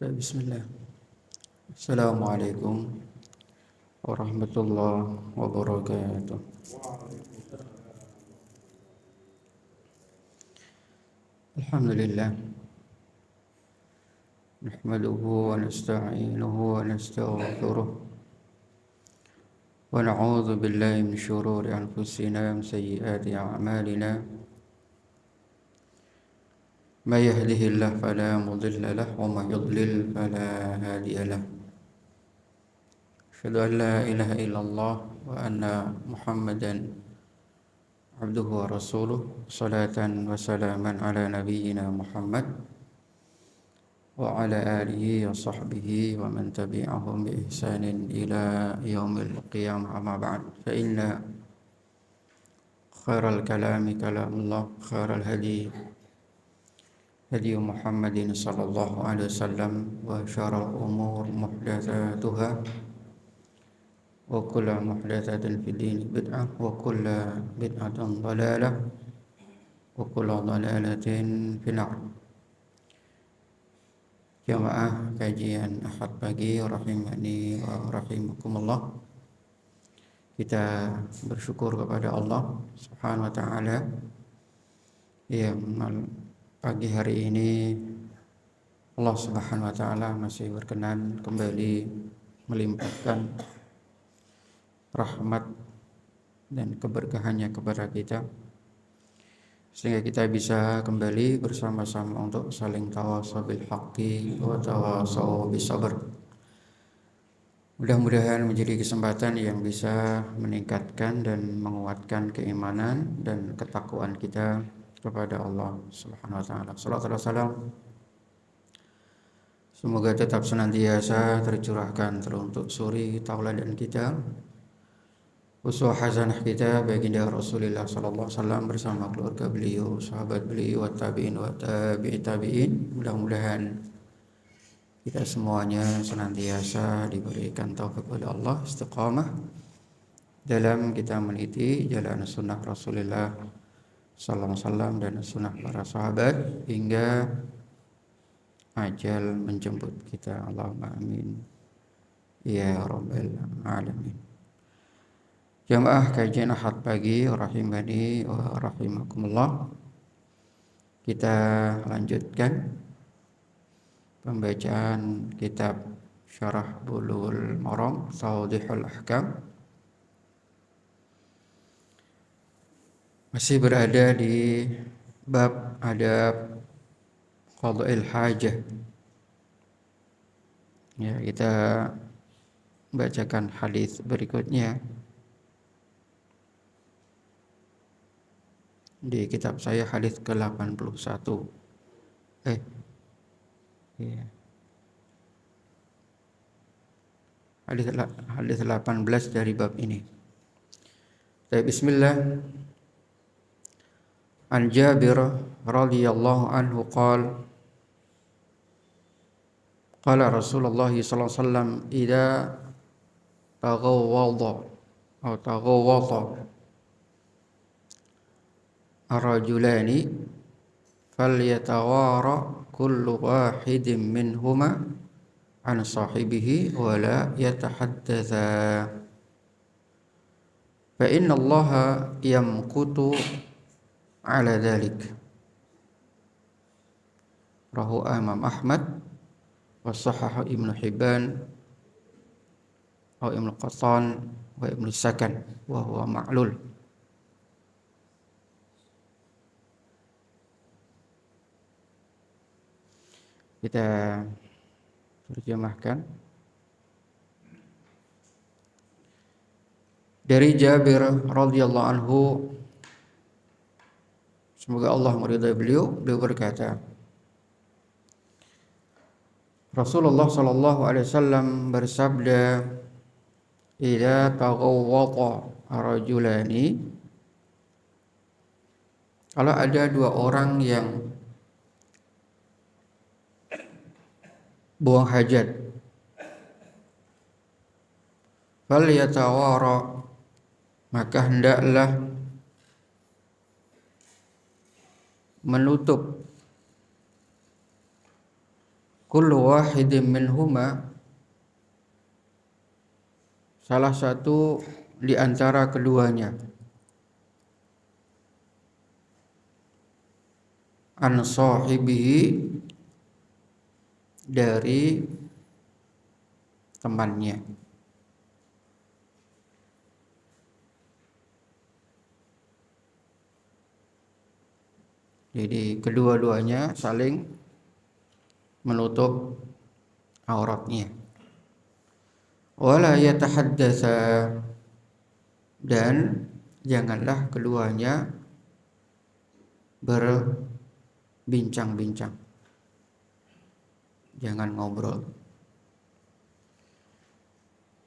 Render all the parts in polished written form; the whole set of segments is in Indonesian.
Bismillah. Assalamualaikum warahmatullahi wabarakatuh. Alhamdulillah. Nahmaduhu wa nasta'inuhu wa nastaghfiruh. Wa na'udzu billahi min syururi anfusina wa min sayyiati a'malina. May yahdihillahu fala mudilla lahu wa may yudlil fala hadiya lahu. Asyhadu an la ilaha illallah wa anna Muhammadan abduhu wa rasuluh. Salatan wa salaman ala nabiyyina Muhammad wa ala alihi wa sahbihi wa man tabi'ahum bi ihsanin ila yaumil qiyamah, amma ba'd. Fa inna khairal kalami kalamullah, khairal hadi hadi Muhammadin sallallahu alaihi wasallam, wa syarrul umur muhdatsatuha wa kullu muhdatsatin fid din bid'ah wa kullu bid'atin dhalalah wa kullu dhalalatin finnar. Jamaah kajian Ahad pagi rahimani wa rahimakumullah. Kita bersyukur kepada Allah Subhanahu wa taala yang pagi hari ini Allah Subhanahu wa taala masih berkenan kembali melimpahkan rahmat dan keberkahannya kepada kita, sehingga kita bisa kembali bersama-sama untuk saling tawasau bil haqqi wa tawasau bis sabr. Mudah-mudahan menjadi kesempatan yang bisa meningkatkan dan menguatkan keimanan dan ketakwaan kita kepada Allah Subhanahu wa taala. Shalawat dan salam semoga tetap senantiasa tercurahkan teruntuk suri tauladan kita, uswah hasanah kita baginda Rasulullah sallallahu alaihi wasallam bersama keluarga beliau, sahabat beliau, tabi'in wa tabi'i tabi'in. Mudah-mudahan kita semuanya senantiasa diberikan taufik oleh Allah, istiqamah dalam kita meniti jalan sunnah Rasulullah sallallahu alaihi wasallam dan sunnah para sahabat hingga ajal menjemput kita. Allahumma amin ya rabbal alamin. Jamaah kajian Ahad pagi rahimani wa rahimakumullah. Kita lanjutkan pembacaan kitab Syarah Bulughul Maram Tawdihul Ahkam. Masih berada di bab adab qada'il hajah. Ya, kita bacakan hadis berikutnya di kitab saya, hadis ke-81. Ya. Hadis 18 dari bab ini. Bismillah. An Jabir radhiyallahu anhu qala qala Rasulullah sallallahu alaihi wasallam idza taghawwada ar-rajulani falyatawara kullu wahidin minhuma an sahibihi wa la yatahaddatha fa inna Allaha yamqutu ala dhalik. Rahu Imam Ahmad wa sahahu Ibnu Hibban wa Ibnu Qattan wa Ibnu Sakan wa huwa ma'lul. Kita terjemahkan dari Jabir radhiyallahu anhu, semoga Allah meridai beliau berkata, Rasulullah sallallahu alaihi wasallam bersabda, idza taghawwata rajulani, kalau ada dua orang yang buang hajat, falyatawara, maka hendaklah menutup kullu wahidin minhuma, salah satu di antara keduanya, an sahibihi, dari temannya. Jadi kedua-duanya saling menutup auratnya. Wala yatahaddatsa, dan janganlah keduanya berbincang-bincang. Jangan ngobrol.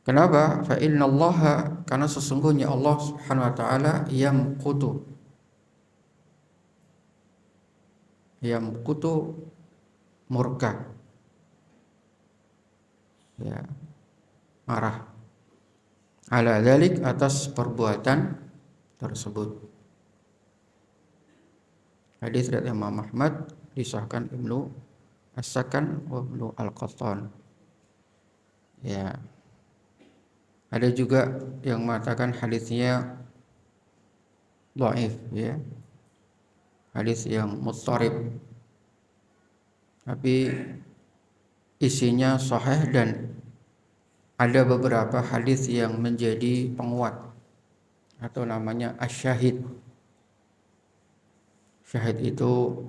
Kenapa? Fa innallaha, karena sesungguhnya Allah Subhanahu wa taala yamqutu murka, ya, marah, ala dzalik, atas perbuatan tersebut. Hadis dari Imam Ahmad, disahkan Ibnu As-Sakan wa Ibnu Al-Qattan. Ya. Ada juga yang mengatakan hadisnya dhaif, ya. Hadis yang muttarib. Tapi isinya sahih, dan ada beberapa hadis yang menjadi penguat atau namanya asyahid. Syahid itu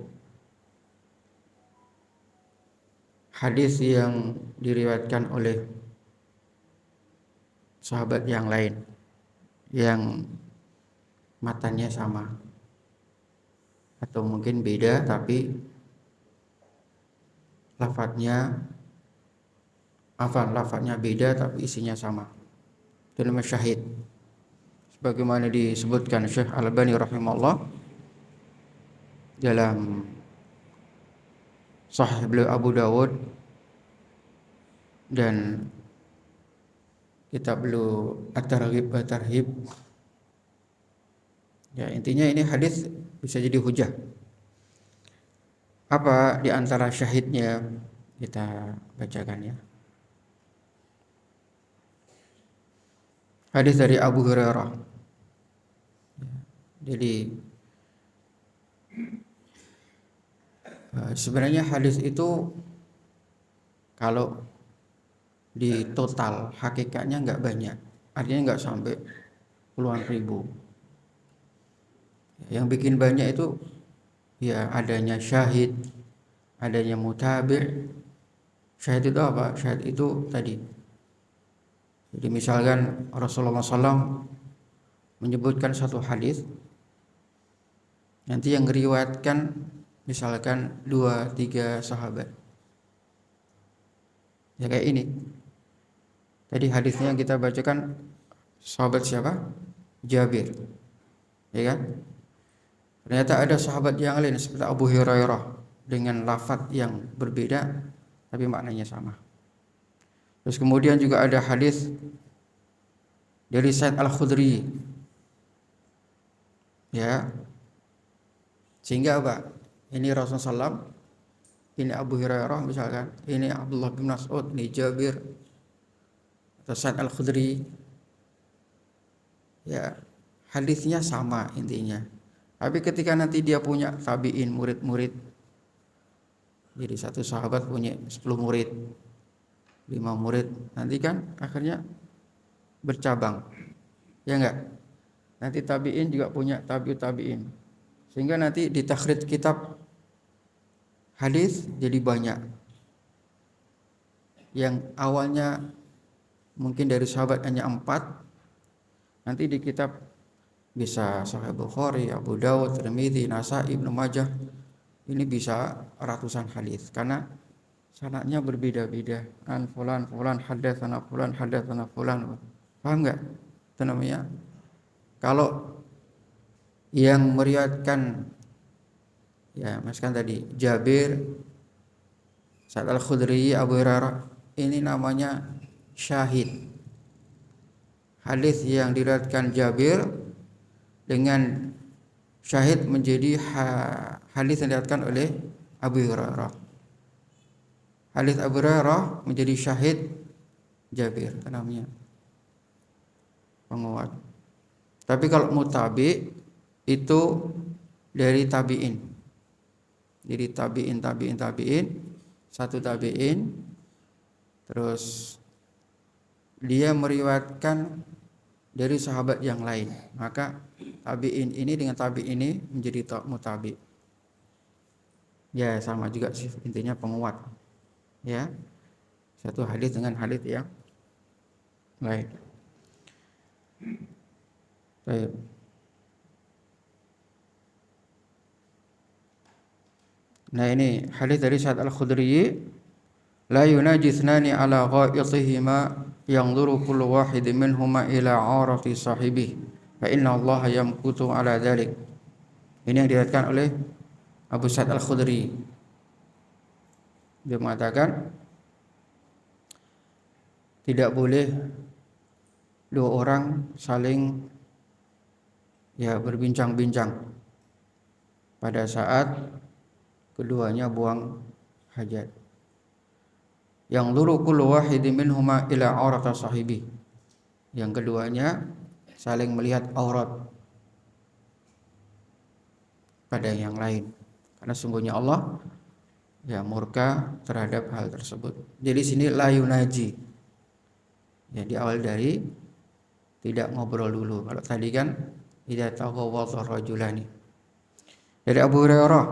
hadis yang diriwayatkan oleh sahabat yang lain yang matanya sama atau mungkin beda tapi lafadznya beda tapi isinya sama. Itu namanya syahid. Sebagaimana disebutkan Syekh Al-Albani rahimahullah dalam Sahih beliau Abu Dawud dan kitab beliau At-Targhib wa Tarhib. Ya, intinya ini hadis bisa jadi hujah. Apa di antara syahidnya kita bacakan, ya. Hadis dari Abu Hurairah. Jadi sebenarnya hadis itu kalau di total hakikatnya nggak banyak, artinya nggak sampai puluhan ribu. Yang bikin banyak itu ya adanya syahid, adanya mutabi'. Syahid itu apa? Syahid itu tadi. Jadi misalkan Rasulullah SAW menyebutkan satu hadis, nanti yang meriwayatkan misalkan 2-3 sahabat. Ya kayak ini. Tadi hadisnya yang kita bacakan sahabat siapa? Jabir. Ya kan? Ternyata ada sahabat yang lain seperti Abu Hurairah dengan lafadz yang berbeda tapi maknanya sama. Terus kemudian juga ada hadis dari Sa'id Al-Khudri. Ya. Sehingga apa? Ini Rasulullah SAW, ini Abu Hurairah misalkan, ini Abdullah bin Mas'ud, ini Jabir atau Sa'id Al-Khudri. Ya, hadisnya sama intinya. Tapi ketika nanti dia punya tabi'in, murid-murid, jadi satu sahabat punya 10 murid, 5 murid, nanti kan akhirnya bercabang, ya enggak? Nanti tabi'in juga punya tabi'ut tabi'in, sehingga nanti di takhrij kitab hadis jadi banyak. Yang awalnya mungkin dari sahabat hanya 4, nanti di kitab bisa Sahih Bukhari, Abu Dawud, Tirmidzi, Nasa'i, Ibnu Majah, ini bisa ratusan hadis karena sanadnya berbeda-beda. An fulan hadatsana fulan. Paham enggak? Itu namanya kalau yang meriwayatkan, ya maskan tadi Jabir, Sa'id Al-Khudri, Abu Hurairah, ini namanya syahid. Hadis yang diriwayatkan Jabir dengan syahid menjadi hadis yang diriwayatkan oleh Abu Hurairah. hadis Abu Hurairah menjadi syahid Jabir, namanya penguat. Tapi kalau mutabi itu dari tabi'in. Jadi tabi'in, satu tabi'in, terus dia meriwayatkan dari sahabat yang lain. Maka tabi'in ini dengan tabi'in ini menjadi mutabi. Ya sama juga sih, intinya penguat. Ya, satu hadis dengan hadis yang lain. Baik. Nah ini hadis dari Sa'ad Al-Khudri, la yunajithnani ala ghaitihima yanzuru kullu wahidin minhuma ila aurati sahibihi fa inna Allah yamkutu ala dzalik. Ini yang diriwayatkan oleh Abu Sa'id Al-Khudri. Dia mengatakan tidak boleh dua orang saling berbincang-bincang pada saat keduanya buang hajat. Yang luru kullu wahidin minhuma ila aurata sahibi. Yang keduanya saling melihat aurat pada yang lain. Karena sungguhnya Allah murka terhadap hal tersebut. Jadi sini la yunaji. Ya di awal dari tidak ngobrol dulu. Kalau tadi kan idza taghawwadha rajulani. Dari Abu Hurairah,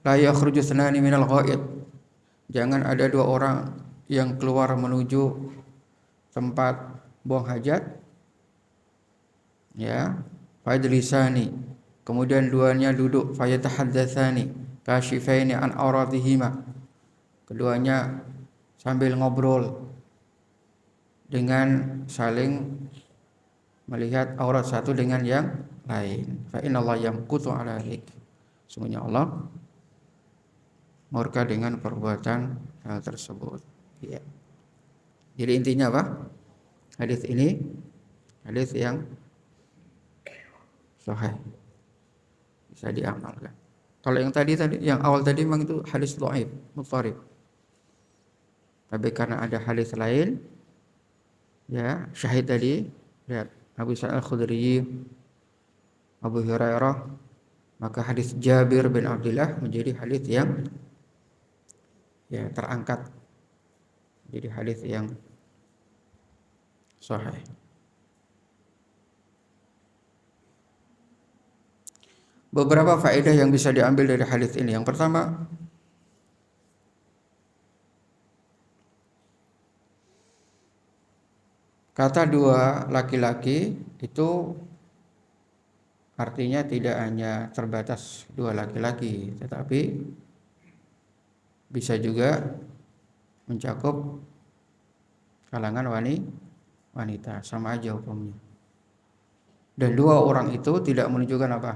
la yakhruju thnani minal ghaid. Jangan ada dua orang yang keluar menuju tempat buang hajat. Ya, fajlisani. Kemudian duanya duduk fayatahaddatsani kashifaini an auratihima. Keduanya sambil ngobrol dengan saling melihat aurat satu dengan yang lain. Fa innallaha yamqutu ala dzalik. Sungguhnya Allah murka dengan perbuatan hal tersebut. Ya. Jadi intinya apa? Hadis ini hadis yang sahih, bisa diamalkan. Kalau yang tadi yang awal tadi memang itu hadis dhaif, mudharib. Tapi karena ada hadis lain, ya syahid tadi, lihat Abu Sa'id Al-Khudri, Abu Hurairah, maka hadis Jabir bin Abdullah menjadi hadis yang terangkat, jadi hadis yang sahih. Beberapa faedah yang bisa diambil dari hadis ini. Yang pertama, kata dua laki-laki itu artinya tidak hanya terbatas dua laki-laki, tetapi bisa juga mencakup kalangan wanita, sama aja hukumnya. Dan dua orang itu tidak menunjukkan apa?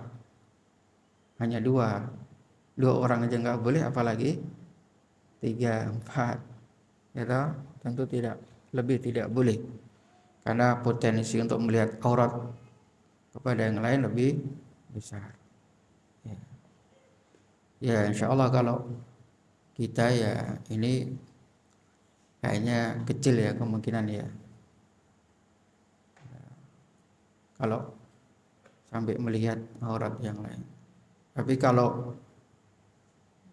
Hanya dua orang aja nggak boleh, apalagi 3, 4, ya tentu tidak, lebih tidak boleh, karena potensi untuk melihat aurat kepada yang lain lebih besar. Ya insya Allah kalau kita ini kayaknya kecil ya kemungkinan ya, kalau sampai melihat aurat yang lain. Tapi kalau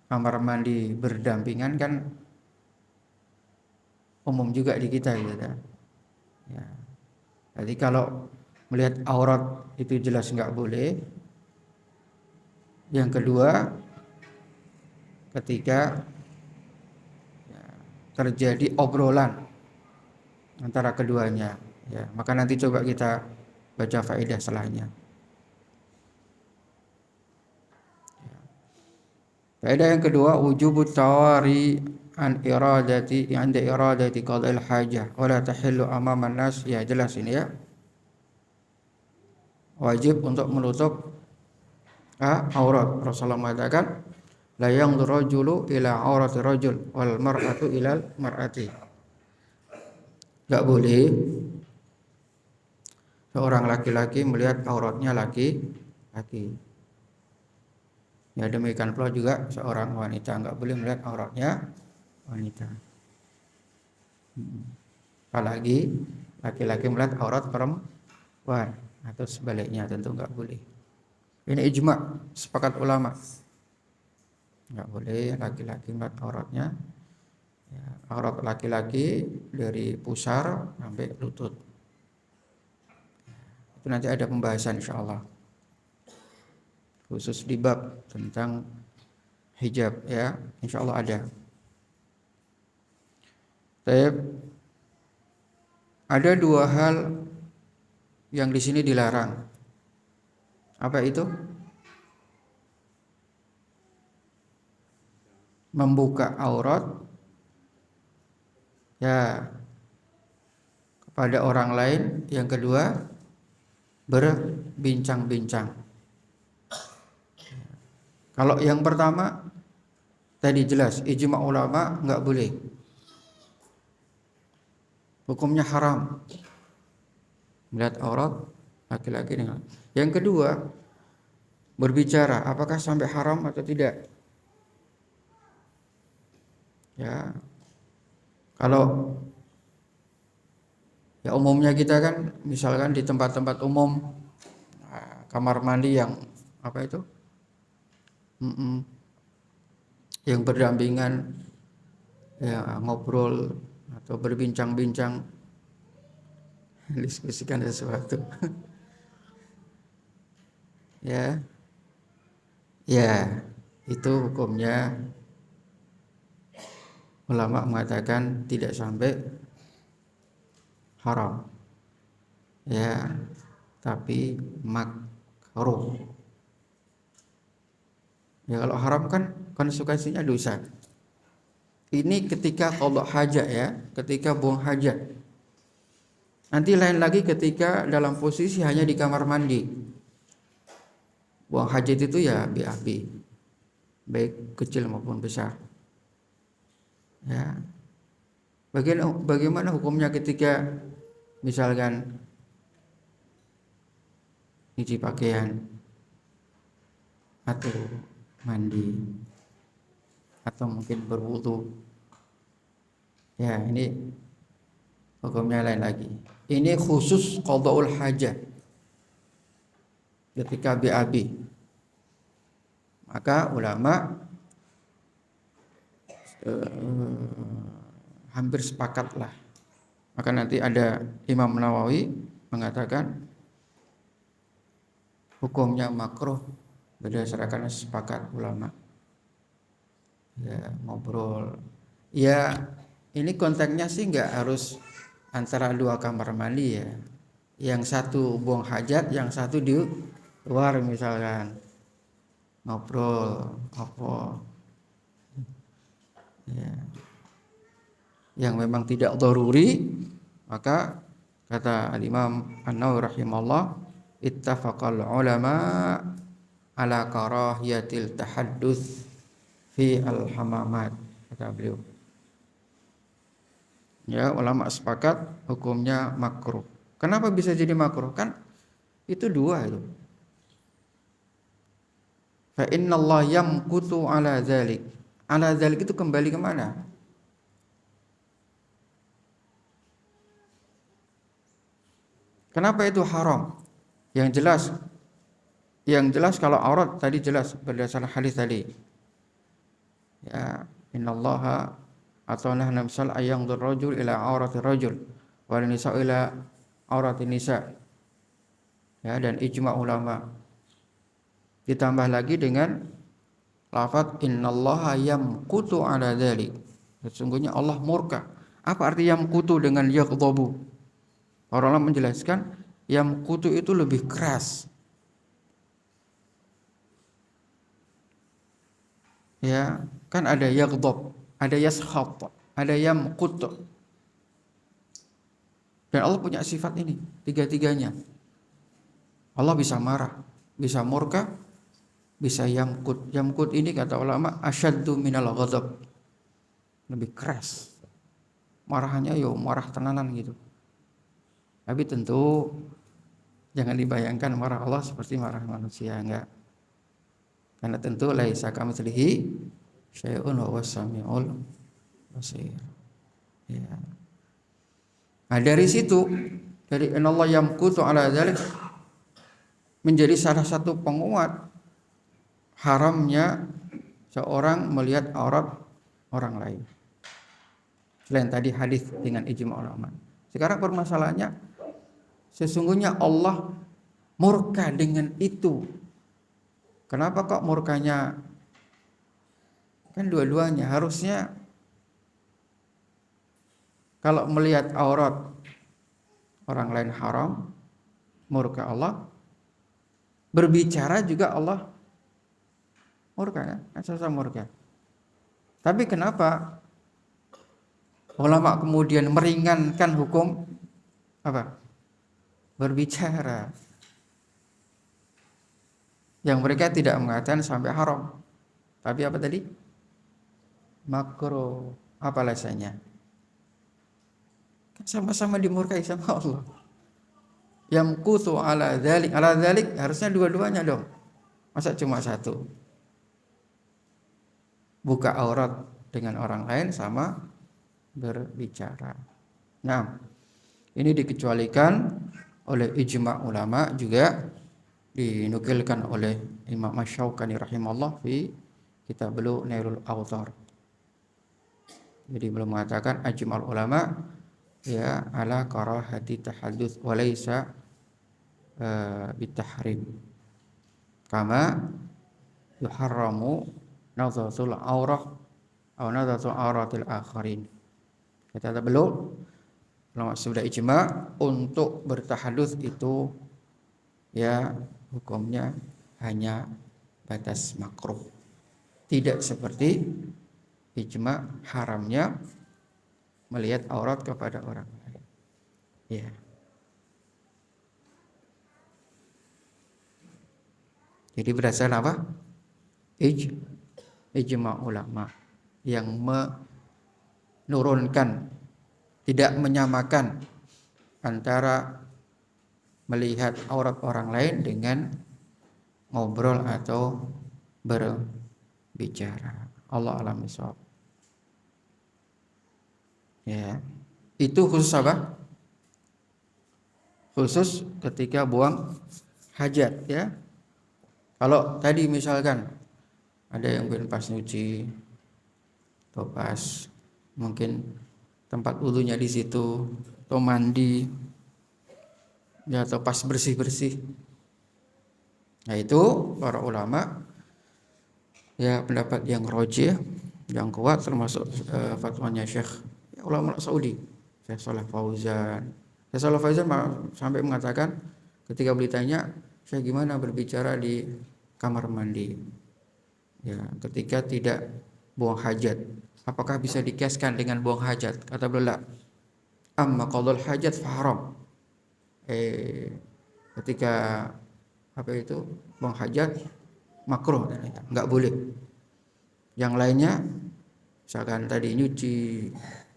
kamar mandi berdampingan kan umum juga di kita gitu kan. Ya. Jadi kalau melihat aurat itu jelas nggak boleh. Yang kedua, ketika terjadi obrolan antara keduanya, maka nanti coba kita baca faedah setelahnya. Faedah yang kedua, wujubut tawari an iradati qada'il hajah wa la tahillu amama an-nas. Ya jelas ini ya. Wajib untuk menutup aurat. Rasulullah mengatakan la yanzuru rajulu ila aurati rajul wal mar'atu ilal mar'ati. Enggak boleh seorang laki-laki melihat auratnya laki-laki. Ya demikian pula juga seorang wanita enggak boleh melihat auratnya wanita. Apalagi laki-laki melihat aurat perempuan atau sebaliknya, tentu nggak boleh. Ini ijma, sepakat ulama, nggak boleh laki-laki melihat auratnya. Ya, aurat laki-laki dari pusar sampai lutut. Itu nanti ada pembahasan insya Allah, khusus di bab tentang hijab ya, insya Allah ada. Tapi ada dua hal yang di sini dilarang. Apa itu? Membuka aurat ya kepada orang lain. Yang kedua, berbincang-bincang. Kalau yang pertama tadi jelas ijma ulama nggak boleh, hukumnya haram melihat aurat laki-laki dengan. Yang kedua, berbicara apakah sampai haram atau tidak. Ya, kalau ya umumnya kita kan misalkan di tempat-tempat umum, kamar mandi yang apa itu, yang berdampingan ya, ngobrol atau berbincang-bincang, diskusikan sesuatu. Ya, ya itu hukumnya ulama mengatakan tidak sampai haram. Ya, tapi makruh. Ya kalau haram kan konsekuensinya dosa. Ini ketika qada hajat ya, ketika buang hajat. Nanti lain lagi ketika dalam posisi hanya di kamar mandi. Buang hajat itu ya BAB, baik kecil maupun besar. Ya. Bagaimana hukumnya ketika misalkan nyuci pakaian atau mandi atau mungkin berwudu? Ya, ini hukumnya lain lagi. Ini khusus qadaul hajat. Ketika BAB, maka ulama hampir sepakatlah. Maka nanti ada Imam Nawawi mengatakan hukumnya makruh berdasarkan sepakat ulama. Ya, ngobrol. Ya, ini konteksnya sih nggak harus antara dua kamar mandi ya. Yang satu buang hajat, yang satu di luar misalkan ngobrol apa. Ya. Yang memang tidak daruri, maka kata Al-Imam An-Nawawi rahimahullah, ittafaqal ulama ala karahiyatil tahadduts fi al-hamamat, kata beliau. Ya, ulama sepakat hukumnya makruh. Kenapa bisa jadi makruh? Kan itu dua itu. Fa innallaha yamqutu ala dzalik. Ala dzalik itu kembali kemana? Kenapa itu haram? Yang jelas kalau aurat tadi jelas berdasarkan hadis tadi. Ya, innallaha atau nahna misal ayangdur rajul ila aurati rajul wal nisa ila aurati nisa. Ya, dan ijma ulama. Ditambah lagi dengan lafaz innallaha yamqutu ala dzalik. Sesungguhnya Allah murka. Apa arti yamqutu dengan yaghdhabu? Para ulama menjelaskan yamqutu itu lebih keras. Ya, kan ada yaghdhab, ada yaskhab, ada yamqut. Dan Allah punya sifat ini, tiga-tiganya. Allah bisa marah, bisa murka, bisa yamqut. Yamqut ini kata ulama asyaddu minal ghadab. Lebih keras. Marahnya yo marah tenanan gitu. Tapi tentu jangan dibayangkan marah Allah seperti marah manusia, enggak. Karena tentu laisa kamitslihi syai'un wa huwas samiul basir. Ya. Nah, dari situ, dari anallah yamkutu ala dzalik menjadi salah satu penguat haramnya seorang melihat aurat orang lain. Selain tadi hadis dengan ijma ulama. Sekarang permasalahannya, sesungguhnya Allah murka dengan itu. Kenapa kok murkanya? Kan dua-duanya harusnya kalau melihat aurat orang lain haram, murka Allah. Berbicara juga Allah murka, kan? Asal murka. Tapi kenapa ulama kemudian meringankan hukum apa? Berbicara. Yang mereka tidak mengatakan sampai haram. Tapi apa tadi? Makruh. Apa alasannya? Sama-sama dimurkai sama Allah. Yamkutu ala dzalik harusnya dua-duanya dong. Masa cuma satu? Buka aurat dengan orang lain sama berbicara. Nah, ini dikecualikan oleh ijma' ulama, juga dinukilkan oleh Imam Asy-Syaukani rahimahullah fi Kitabul Nailul Awtar. Jadi belum mengatakan ajma'ul ulama ya ala karahati tahadduts wa laisa bitahrim. Kama yuharramu nadhatul aurah atau nadhatul auratil akharin. Kata belum ulama sudah ijma' untuk bertahaddus itu ya hukumnya hanya batas makruh. Tidak seperti ijma' haramnya melihat aurat kepada orang lain. Ya. Jadi berdasarkan apa? Ijma' ulama yang menurunkan, tidak menyamakan antara melihat aurat orang lain dengan ngobrol atau berbicara. Allah a'lam bishawab. Ya, itu khusus apa? Khusus ketika buang hajat, ya. Kalau tadi misalkan ada yang pas nyuci atau pas mungkin tempat wudunya di situ atau mandi, ya, atau pas bersih-bersih. Nah, itu para ulama ya pendapat yang rajih, yang kuat, termasuk fatwanya Syekh ulama Saudi, Syekh Shalih Fauzan. Syekh Shalih Fauzan sampai mengatakan ketika ditanya, "Syekh, gimana berbicara di kamar mandi?" Ya, ketika tidak buang hajat, apakah bisa dikiaskan dengan buang hajat? Kata beliau, "Amma qadul hajat fa haram." Ketika apa itu buang hajat makruh, enggak boleh. Yang lainnya misalkan tadi nyuci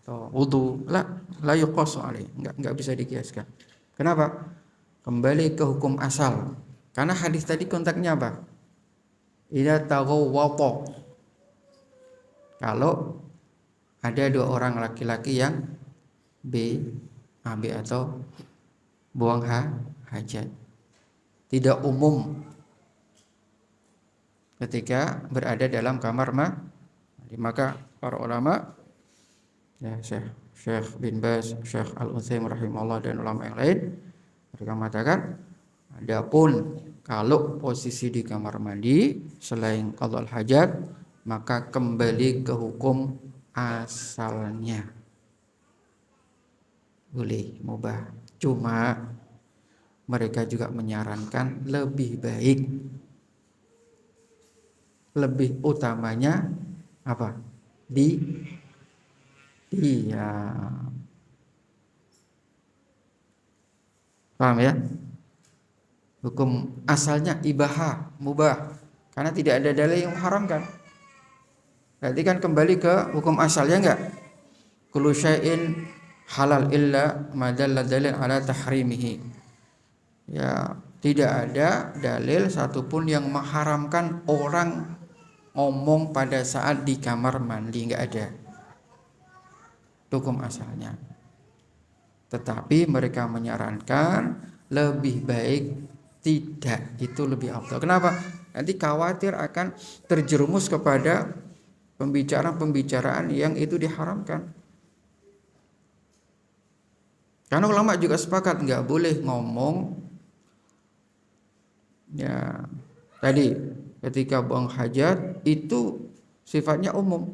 atau wudu, la yuqas alaih, enggak bisa dikiaskan. Kenapa? Kembali ke hukum asal. Karena hadis tadi konteksnya apa? Idza taghawwata. Kalau ada dua orang laki-laki yang AB atau buang hajat, tidak umum ketika berada dalam kamar mandi, maka para ulama ya Syekh bin Baz, Syekh Al-Utsaimin rahimahullah dan ulama yang lain mereka mengatakan, adapun kalau posisi di kamar mandi selain qadhul hajat, maka kembali ke hukum asalnya. Boleh, mubah. Cuma mereka juga menyarankan lebih baik, lebih utamanya apa? Paham ya? Hukum asalnya ibaha, mubah, karena tidak ada dalil yang mengharamkan. Berarti kan kembali ke hukum asalnya enggak? Kullu syai'in halal illa ma dalla dalil ala tahrimihi. Ya, tidak ada dalil satupun yang mengharamkan orang ngomong pada saat di kamar mandi, enggak ada. Hukum asalnya. Tetapi mereka menyarankan lebih baik tidak, itu lebih afdal. Kenapa? Nanti khawatir akan terjerumus kepada pembicaraan-pembicaraan yang itu diharamkan. Karena ulama juga sepakat nggak boleh ngomong ya tadi ketika buang hajat itu sifatnya umum.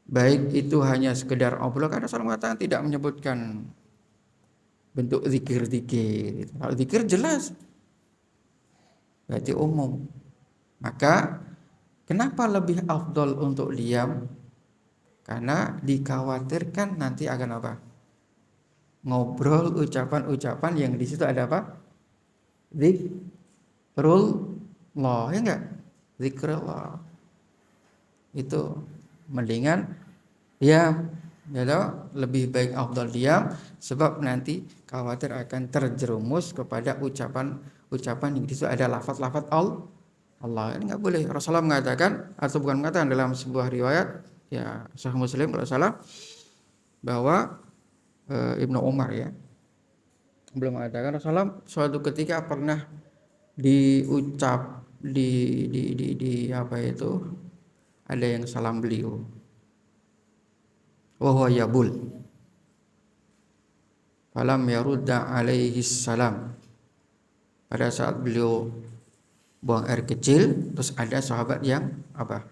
Baik itu hanya sekedar obrol, karena Rasulullah mengatakan tidak menyebutkan bentuk zikir-zikir. Kalau zikir jelas berarti umum. Maka kenapa lebih afdol untuk diam? Karena dikhawatirkan nanti akan apa? Ngobrol ucapan-ucapan yang di situ ada apa? Zikrullah, ya enggak? Zikrullah. Itu mendingan diam. Ya lebih baik afdal diam, sebab nanti khawatir akan terjerumus kepada ucapan yang di situ ada lafaz-lafaz Allah. Ini enggak boleh. Rasulullah mengatakan, atau bukan mengatakan, dalam sebuah riwayat ya Sahih Muslim kalau salah, bahwa Ibnu Umar ya belum mengatakan, Rasulullah suatu ketika pernah diucap di apa itu, ada yang salam beliau, wa huwa yabul falam yarudda alaihi salam. Pada saat beliau buang air kecil, terus ada sahabat yang apa?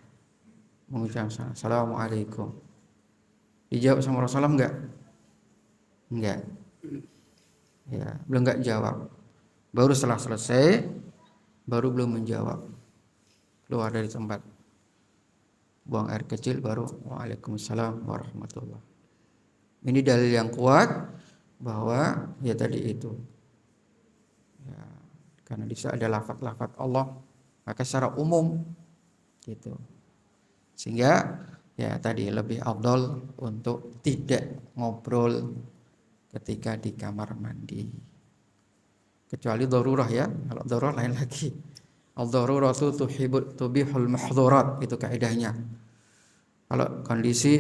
Mengucap assalamualaikum. Dijawab sama Rasulullah enggak. Ya, belum enggak jawab. Baru setelah selesai baru belum menjawab. Keluar dari tempat buang air kecil baru waalaikumsalam warahmatullah. Ini dalil yang kuat bahwa ya tadi itu. Ya, karena di sana ada lafaz-lafaz Allah, maka secara umum gitu. Sehingga ya tadi lebih afdal untuk tidak ngobrol ketika di kamar mandi. Kecuali darurah ya. Kalau darurah lain lagi. Al-daruratu tubihul mahdhurat, itu kaidahnya. Kalau kondisi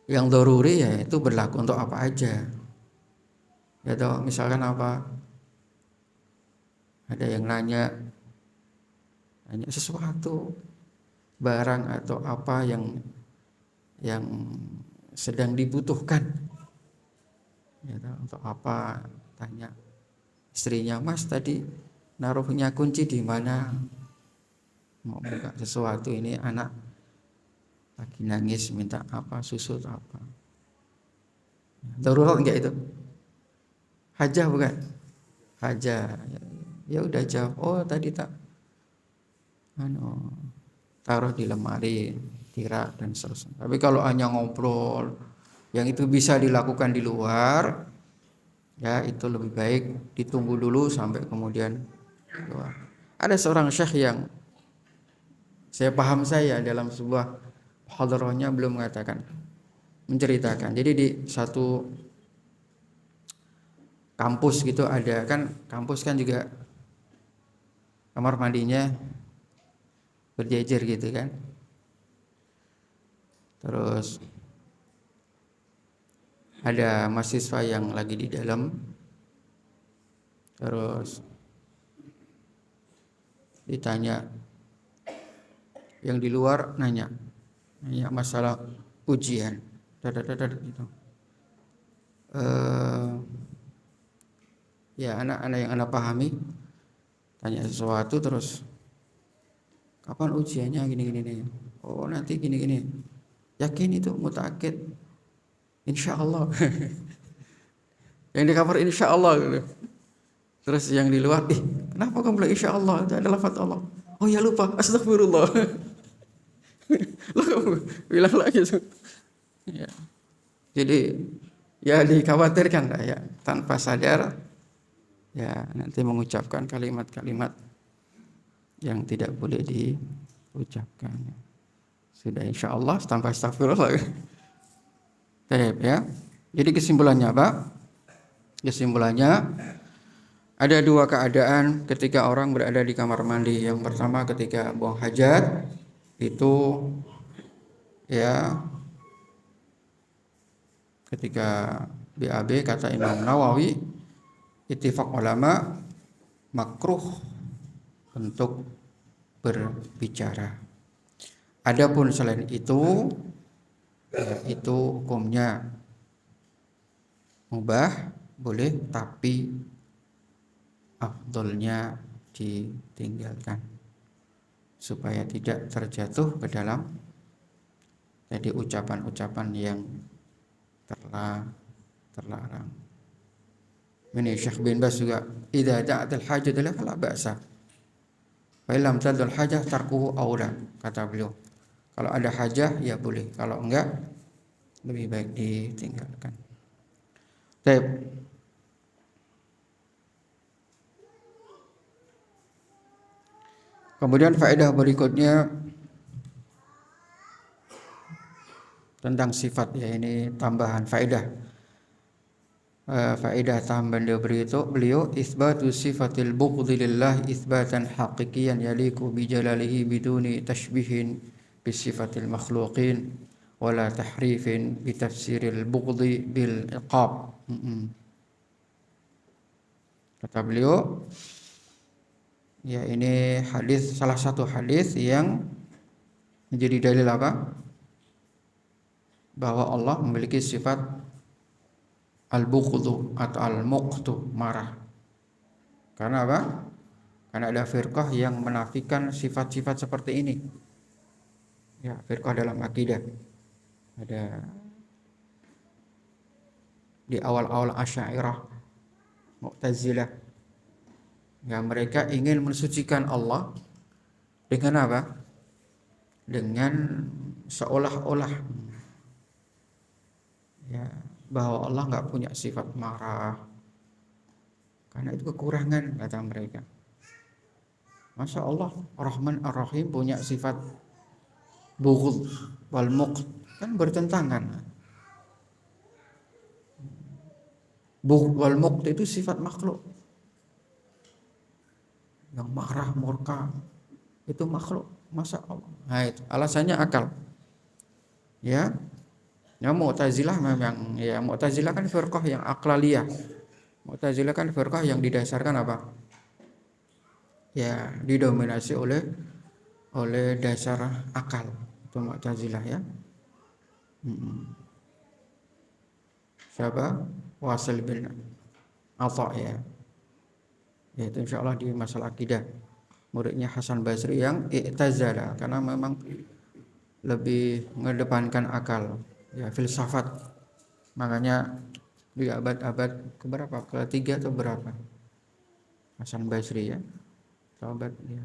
yang daruri ya itu berlaku untuk apa aja. Ya toh, misalkan apa? Ada yang nanya sesuatu, barang atau apa yang sedang dibutuhkan. Ya toh, untuk apa? Tanya istrinya, Mas tadi naruhnya kunci di mana? Mau buka sesuatu, ini anak lagi nangis minta apa, susu atau apa. Darurat enggak itu? Hajah bukan? Hajah. Ya udah jawab, oh tadi tak taruh di lemari, tirak dan seterusnya. Tapi kalau hanya ngobrol yang itu bisa dilakukan di luar, ya itu lebih baik ditunggu dulu sampai kemudian keluar. Ada seorang syekh yang saya paham dalam sebuah hadrahnya belum menceritakan. Jadi di satu kampus gitu ada, kan kampus kan juga kamar mandinya berjejer gitu kan. Terus ada mahasiswa yang lagi di dalam, terus ditanya yang di luar, nanya masalah ujian, gitu. Ya anak-anak yang anak pahami tanya sesuatu, terus kapan ujiannya gini-gini nih. Oh nanti gini-gini. Yakin itu mutakid? Insyaallah. Yang di kamar insyaallah gitu. Terus yang di luar, kenapa kamu bilang insyaallah? Itu adalah lafaz Allah. Oh ya lupa, astagfirullah. Lo kamu bilang lagi tuh. Ya. Jadi ya dikhawatirkan lah ya, tanpa sadar ya nanti mengucapkan kalimat-kalimat yang tidak boleh diucapkan. Sudah insyaallah tanpa astagfirullah. Baik ya. Jadi kesimpulannya apa? Kesimpulannya ada dua keadaan ketika orang berada di kamar mandi. Yang pertama ketika buang hajat, itu ya ketika BAB kata Imam Nawawi, ittifaq ulama makruh untuk berbicara. Adapun selain itu, itu hukumnya mubah, boleh, tapi afdolnya ditinggalkan supaya tidak terjatuh ke dalam jadi ucapan-ucapan yang terlarang. Ini Syekh bin Baz juga, idza da'atil hajat la fala ba'sa. Fa illam tadul hajah tarkuhu aula, kata beliau. Kalau ada hajah ya boleh, kalau enggak lebih baik ditinggalkan. Baik. Kemudian faedah berikutnya tentang sifat, ya ini tambahan faedah. Faedah tambahan beliau isbatu sifatil bughdhi lillah isbatan haqiqiyan yaliqu bi jalalihi biduni tashbihin bi sifatil makhluqin wala tahrifin bi tafsiril bughdhi bil iqab. Kata beliau, ya ini hadis, salah satu hadis yang menjadi dalil apa? Bahwa Allah memiliki sifat al-bughdhu atau al-muqtu, marah. Karena apa? Karena ada firqah yang menafikan sifat-sifat seperti ini. Ya, firqah dalam akidah. Ada di awal-awal Asy'ariyah, Mu'tazilah. Ya, mereka ingin mensucikan Allah dengan apa? Dengan seolah-olah ya bahwa Allah nggak punya sifat marah, karena itu kekurangan, kata mereka. Masa Allah Rahman Ar-Rahim punya sifat bughd wal muqt, kan bertentangan. Bughd wal muqt itu sifat makhluk. Yang marah, murka itu makhluk. Masa Allah? Nah, itu alasannya akal. Ya. Ya, Mu'tazilah memang, ya Mu'tazilah kan firqah yang aqlaliyah. Mu'tazilah kan firqah yang didasarkan apa? Ya, didominasi oleh dasar akal. Itu Mu'tazilah ya. Siapa? Wasil bin Atha ya. Yaitu insyaallah di masalah akidah. Muridnya Hasan Basri yang i'tazala, karena memang lebih mengedepankan akal. Ya, filsafat. Makanya di abad keberapa? Ketiga atau berapa? Hasan Basri ya. Sahabat ya.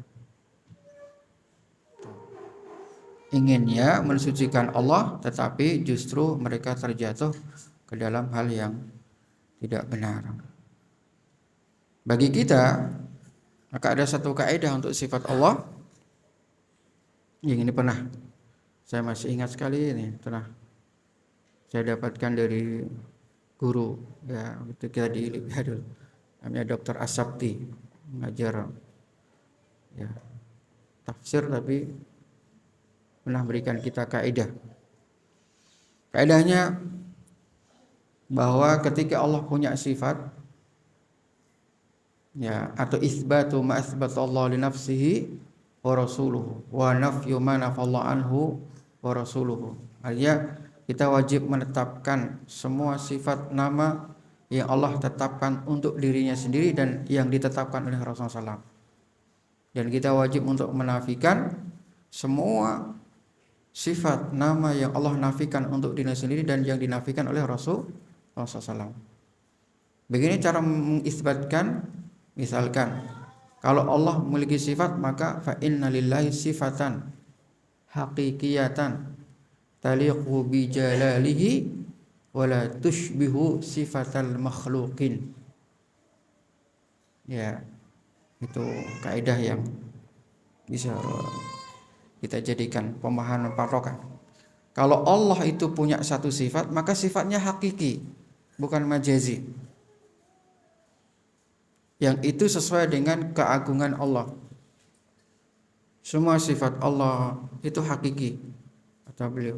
Inginnya mensucikan Allah, tetapi justru mereka terjatuh ke dalam hal yang tidak benar. Bagi kita, maka ada satu kaidah untuk sifat Allah. Yang ini pernah saya masih ingat sekali, ini pernah saya dapatkan dari guru ya ketika di Libya, namanya Dr. Asabti, mengajar ya tafsir, tapi pernah berikan kita kaidah. Kaidahnya bahwa ketika Allah punya sifat ya, atau isbatu ma asbatallahu li nafsihi wa rasuluhu wa nafyu ma nafallahu anhu wa rasuluhu. Artinya kita wajib menetapkan semua sifat nama yang Allah tetapkan untuk dirinya sendiri dan yang ditetapkan oleh Rasulullah SAW. Dan kita wajib untuk menafikan semua sifat nama yang Allah nafikan untuk dirinya sendiri dan yang dinafikan oleh Rasulullah SAW. Begini cara mengisbatkan, misalkan kalau Allah memiliki sifat, maka fa inna lillahi sifatan haqiqiyatan taliqu bi jalalihi wala tushbihu sifatal makhluqin. Ya, itu kaidah yang bisa kita jadikan pemahaman patokan. Kalau Allah itu punya satu sifat, maka sifatnya hakiki, bukan majazi. Yang itu sesuai dengan keagungan Allah. Semua sifat Allah itu hakiki, kata beliau.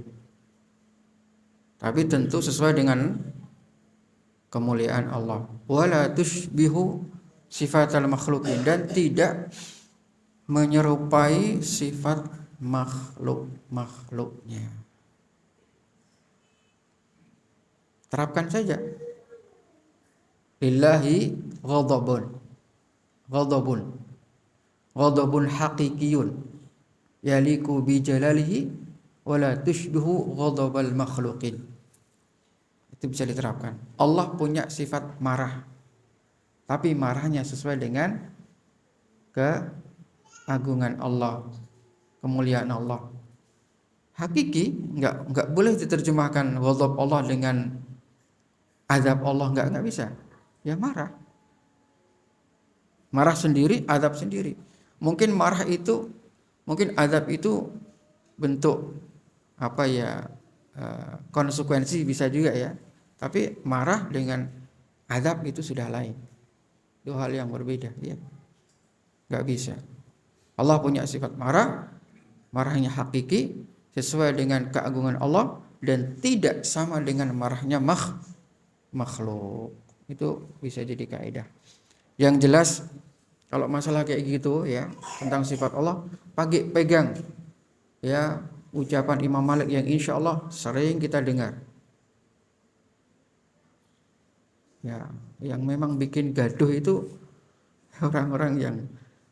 Tapi tentu sesuai dengan kemuliaan Allah. Wala tushbihu sifatal makhlukin, dan tidak menyerupai sifat makhluknya. Terapkan saja. Lillahi ghadabun haqiqiyun yaliku bi jalalihi wala tushbihu ghadabal makhluqin. Itu bisa diterapkan. Allah punya sifat marah, tapi marahnya sesuai dengan keagungan Allah, kemuliaan Allah. Hakiki enggak boleh diterjemahkan ghadab Allah dengan azab Allah, enggak bisa. Ya marah sendiri, azab sendiri. Mungkin azab itu bentuk konsekuensi bisa juga ya. Tapi marah dengan azab itu sudah lain. Dua hal yang berbeda ya. Enggak bisa. Allah punya sifat marah, marahnya hakiki sesuai dengan keagungan Allah dan tidak sama dengan marahnya makhluk. Itu bisa jadi kaidah. Yang jelas kalau masalah kayak gitu ya, tentang sifat Allah, pegang ya ucapan Imam Malik yang insya Allah sering kita dengar. Ya, yang memang bikin gaduh itu orang-orang yang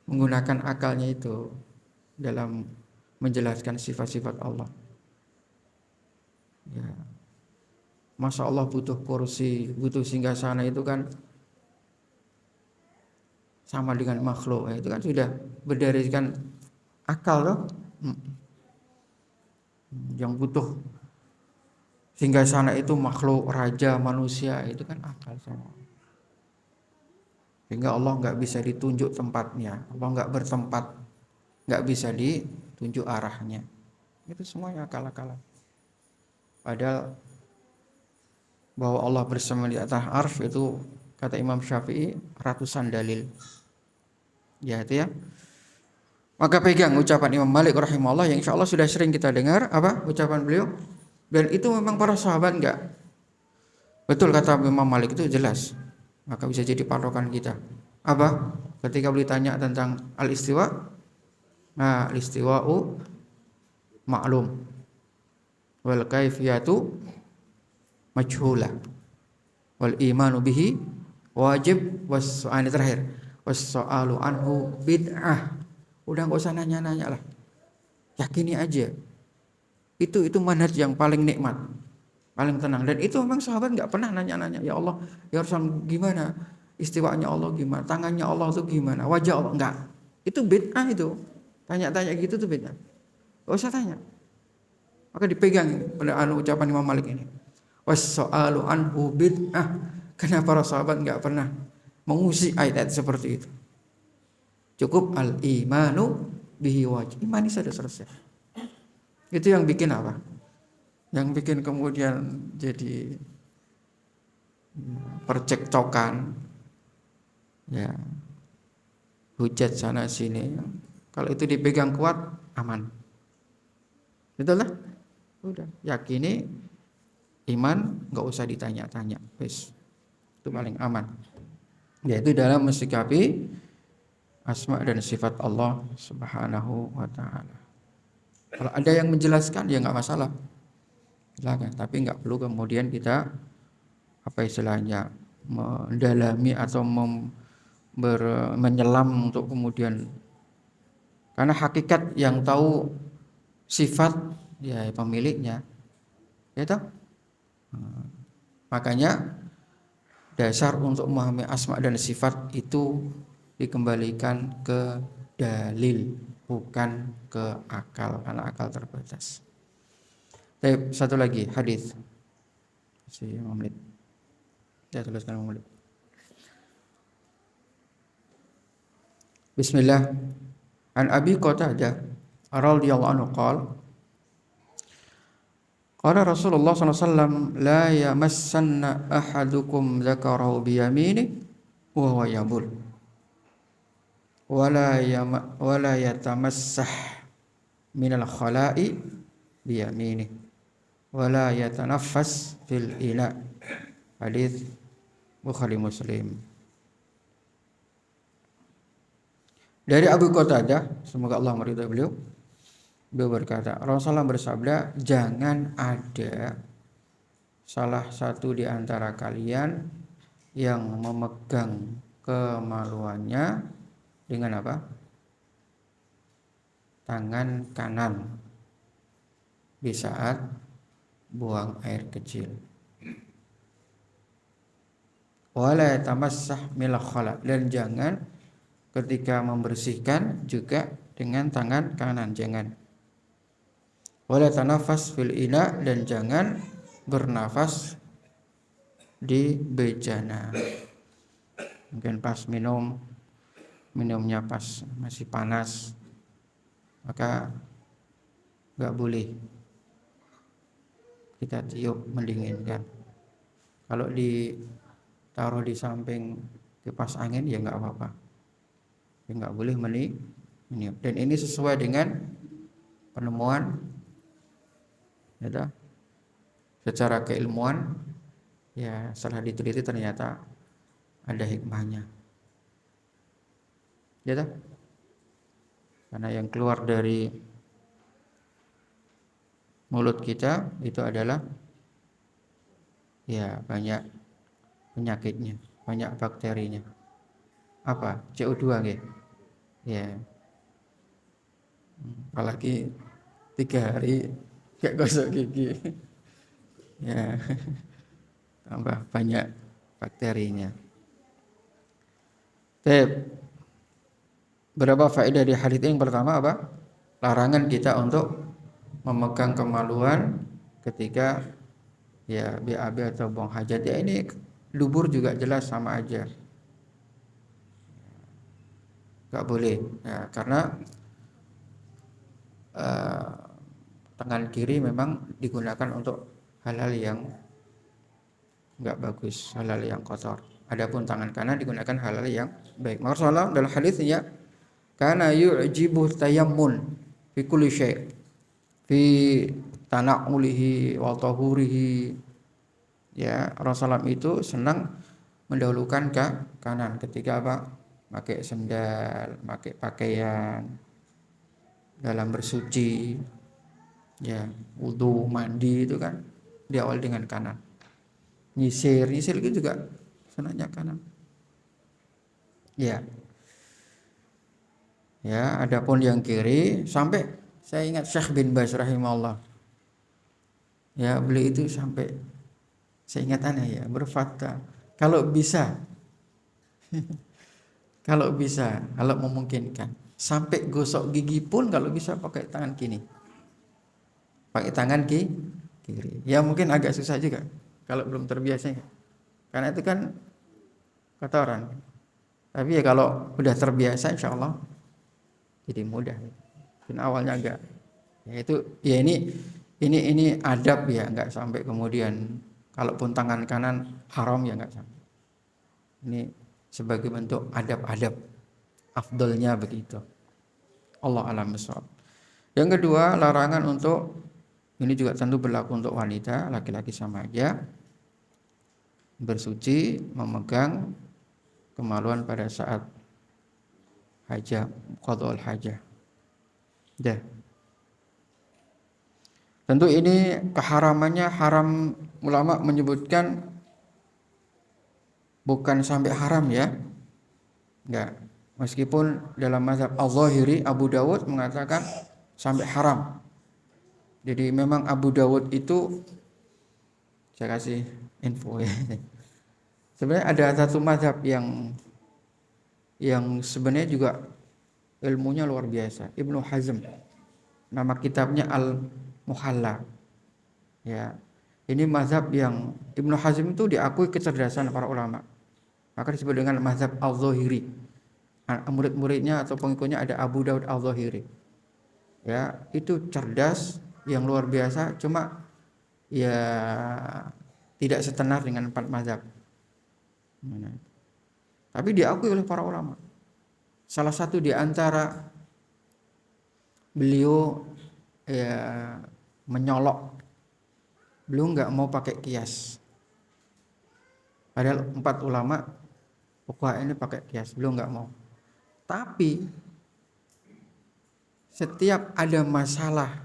menggunakan akalnya itu dalam menjelaskan sifat-sifat Allah. Ya. Masa Allah butuh kursi, butuh singgasana, itu kan sama dengan makhluk. Itu kan sudah berdasarkan akal loh. Yang butuh singgasana itu makhluk, raja, manusia, itu kan akal semua. Sehingga Allah nggak bisa ditunjuk tempatnya, Allah nggak bertempat, nggak bisa ditunjuk arahnya. Itu semuanya akal-akalan. Padahal bahwa Allah bersama di atas arsy itu kata Imam Syafi'i ratusan dalil. Ya itu ya. Maka pegang ucapan Imam Malik rahimahullah yang insya Allah sudah sering kita dengar ucapan beliau, dan itu memang para sahabat enggak. Betul kata Imam Malik itu jelas. Maka bisa jadi patokan kita. Ketika beliau tanya tentang al-istiwa, nah al-istiwa'u ma'lum wal kaifiyatu majhula wal imanu bihi wajib ini terakhir was-so'alu anhu bid'ah. Udah enggak usah nanya-nanya lah, yakini aja. Itu manhaj yang paling nikmat, paling tenang. Dan itu memang sahabat enggak pernah nanya-nanya, ya Allah, ya Rasul gimana istiwanya Allah, gimana tangannya Allah itu, gimana wajah Allah, enggak. Itu bid'ah itu. Tanya-tanya gitu tuh bid'ah. Enggak usah tanya. Maka dipegang pada ucapan Imam Malik ini. Was-so'alu anhu bid'ah. Karena para sahabat enggak pernah mengusik ayat-ayat seperti itu. Cukup al-imanu bihi wajib. Iman ini sudah selesai. Itu yang bikin apa? Yang bikin kemudian jadi percekcokan. Ya. Hujat sana sini. Kalau itu dipegang kuat, aman. Betul lah? Udah, yakini iman, enggak usah ditanya-tanya. Wis. Itu paling aman. Yaitu dalam mensikapi asma dan sifat Allah Subhanahu wa taala. Kalau ada yang menjelaskan ya enggak masalah. Silakan, tapi enggak perlu kemudian kita istilahnya mendalami atau menyelam untuk kemudian, karena hakikat yang tahu sifat ya pemiliknya. Ya toh? Makanya dasar untuk memahami asma dan sifat itu dikembalikan ke dalil, bukan ke akal, karena akal terbatas. Satu lagi hadis. Masih 5 menit. Saya tuliskan 5 menit. Bismillah. An Abi Qatadah radhiyallahu anhu qala Rasulullah sallallahu alaihi wasallam la yamassanna ahadukum dzakarahu bi yaminihi wa huwa yabul wala yatamassah minal khala'i bi yaminihi wala yatanaffas fil ina. Hadis Bukhari Muslim. Dari Abu Qatadah, semoga Allah meridhai beliau, beliau berkata, Rasulullah bersabda, jangan ada salah satu di antara kalian yang memegang kemaluannya dengan apa? Tangan kanan di saat buang air kecil. Wala tamassah mil khala, dan jangan ketika membersihkan juga dengan tangan kanan, jangan. Wala tanafas fil ina, dan jangan bernafas di bejana. Mungkin pas minumnya pas masih panas, maka nggak boleh kita tiup mendinginkan. Kalau ditaruh di samping kipas angin ya nggak apa-apa. Nggak boleh meniup. Dan ini sesuai dengan penemuan ya, secara keilmuan ya, setelah diteliti ternyata ada hikmahnya ya, karena yang keluar dari mulut kita itu adalah ya banyak penyakitnya, banyak bakterinya. Apa? CO2 gitu. Ya, apalagi 3 hari gak gosok gigi, ya tambah banyak bakterinya. Berapa faedah di hadits ini? Yang pertama apa? Larangan kita untuk memegang kemaluan ketika ya BAB atau buang hajat. Ya ini dubur juga jelas sama aja. Gak boleh ya, karena tangan kiri memang digunakan untuk hal-hal yang gak bagus, hal-hal yang kotor. Adapun tangan kanan digunakan hal-hal yang baik. Maka Rasulullah dalam hadisnya, kana yu'jibu tayammun fi kulli syai' fi tana'ulihi wa tahurihi. Ya, Rasulullah itu senang mendahulukan ke kanan ketika apa? Pakai sendal, pakai pakaian, dalam bersuci, ya, wudu, mandi itu kan diawali dengan kanan. Nyisir itu juga senangnya kanan. Ya. Ya, adapun yang kiri sampai saya ingat Syekh bin Baz rahimahullah. Ya, beliau itu sampai saya ingat ya, berfatwa kalau bisa kalau memungkinkan sampai gosok gigi pun kalau bisa pakai tangan kiri. Pakai tangan kiri. Ya mungkin agak susah juga kalau belum terbiasa. Karena itu kan kotoran. Tapi ya kalau udah terbiasa insyaallah jadi mudah. Dan awalnya agak ya itu ya ini adab ya, enggak sampai kemudian kalaupun tangan kanan haram ya enggak sampai. Ini sebagai bentuk adab-adab afdolnya begitu. Allah alam bissawab. Yang kedua, larangan untuk ini juga tentu berlaku untuk wanita, laki-laki sama aja, bersuci, memegang kemaluan pada saat hajah, qadhul hajah. Dah. Tentu ini keharamannya haram, ulama menyebutkan bukan sampai haram ya. Enggak. Meskipun dalam mazhab Al-Zahiri Abu Dawud mengatakan sampai haram. Jadi memang Abu Dawud itu saya kasih info ya. Sebenarnya ada satu mazhab yang sebenarnya juga ilmunya luar biasa. Ibnu Hazm. Nama kitabnya Al-Muhalla. Ya. Ini mazhab yang Ibnu Hazm itu diakui kecerdasan para ulama. Maka disebut dengan mazhab Al-Zahiri. Murid-muridnya atau pengikutnya ada Abu Daud Al-Zahiri. Ya, itu cerdas yang luar biasa, cuma ya tidak setenar dengan empat mazhab. Tapi diakui oleh para ulama. Salah satu di antara beliau ya menyolok beliau nggak mau pakai kias. Padahal 4 ulama fuqaha ini pakai kias, beliau nggak mau. Tapi setiap ada masalah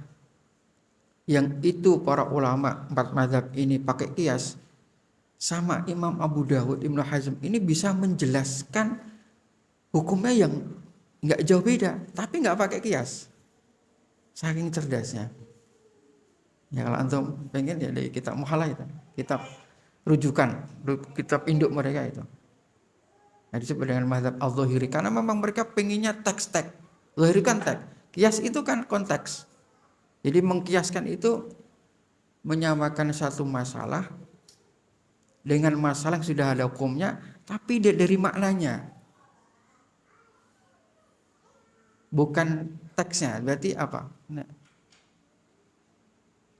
yang itu para ulama 4 mazhab ini pakai kias, sama Imam Abu Dawud, Ibnu Hazm ini bisa menjelaskan hukumnya yang nggak jauh beda, tapi nggak pakai kias. Saking cerdasnya. Ya kalau antum pengen ya dari kitab Muhallah itu, kitab rujukan, kitab induk mereka itu. Nah, disebut dengan mazhab al-Zahiri karena memang mereka pengennya teks-teks. Zahiri kan teks, kias itu kan konteks. Jadi mengkiaskan itu menyamakan satu masalah dengan masalah yang sudah ada hukumnya, tapi dari maknanya. Bukan teksnya, berarti apa?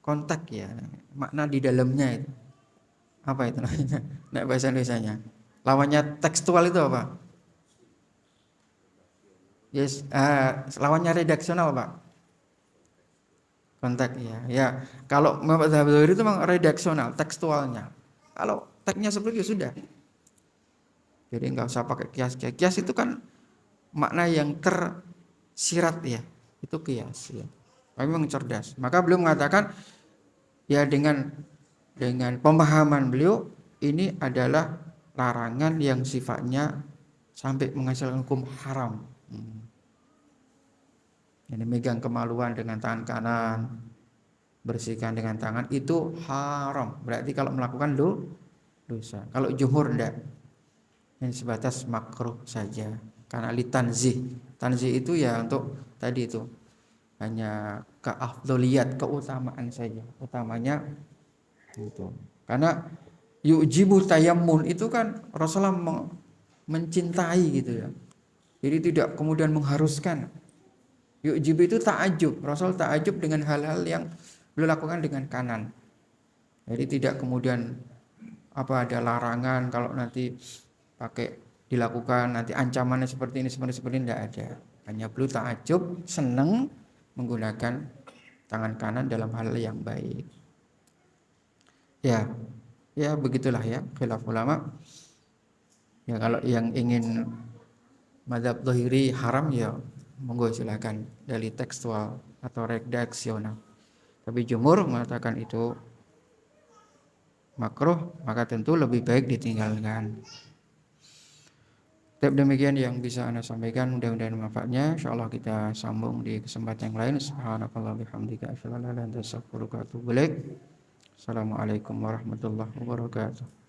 Kontak ya, makna di dalamnya itu. Apa itu namanya? Nah, bahasa Indonesianya. Lawannya tekstual itu apa? Yes, lawannya redaksional, Pak. Kontak ya. Ya, kalau mazhab Zuhri itu memang redaksional, tekstualnya. Kalau teksnya seperti itu sudah. Jadi nggak usah pakai kias. Kias itu kan makna yang tersirat ya. Itu kias ya. Memang cerdas. Maka beliau mengatakan ya dengan pemahaman beliau ini adalah larangan yang sifatnya sampai menghasilkan hukum haram. Ini megang kemaluan dengan tangan kanan, bersihkan dengan tangan itu haram. Berarti kalau melakukan dosa. Kalau jumhur enggak. Ini sebatas makruh saja. Karena litanzih. Tanzih itu ya untuk tadi itu hanya keafdoliyat, keutamaan saja. Utamanya itu. Karena yujibu tayammun itu kan Rasulullah mencintai gitu ya. Jadi tidak kemudian mengharuskan. Yujibu itu ta'ajub. Rasul ta'ajub dengan hal-hal yang beliau lakukan dengan kanan. Jadi tidak kemudian ada larangan kalau nanti pakai dilakukan nanti ancamannya seperti ini tidak ada. Hanya beliau ta'ajub, senang menggunakan tangan kanan dalam hal yang baik. Ya begitulah ya khilaf ulama. Ya kalau yang ingin mazhab Zahiri haram ya monggo silakan dari tekstual atau redaksional. Tapi jumhur mengatakan itu makruh, maka tentu lebih baik ditinggalkan. Demikian yang bisa Anda sampaikan, mudah-mudahan manfaatnya. Insyaallah kita sambung di kesempatan yang lain. Subhanakallah bihamdika asyhadu an la ilaha illa anta astaghfiruka wa atubu ilaik. Assalamualaikum warahmatullahi wabarakatuh.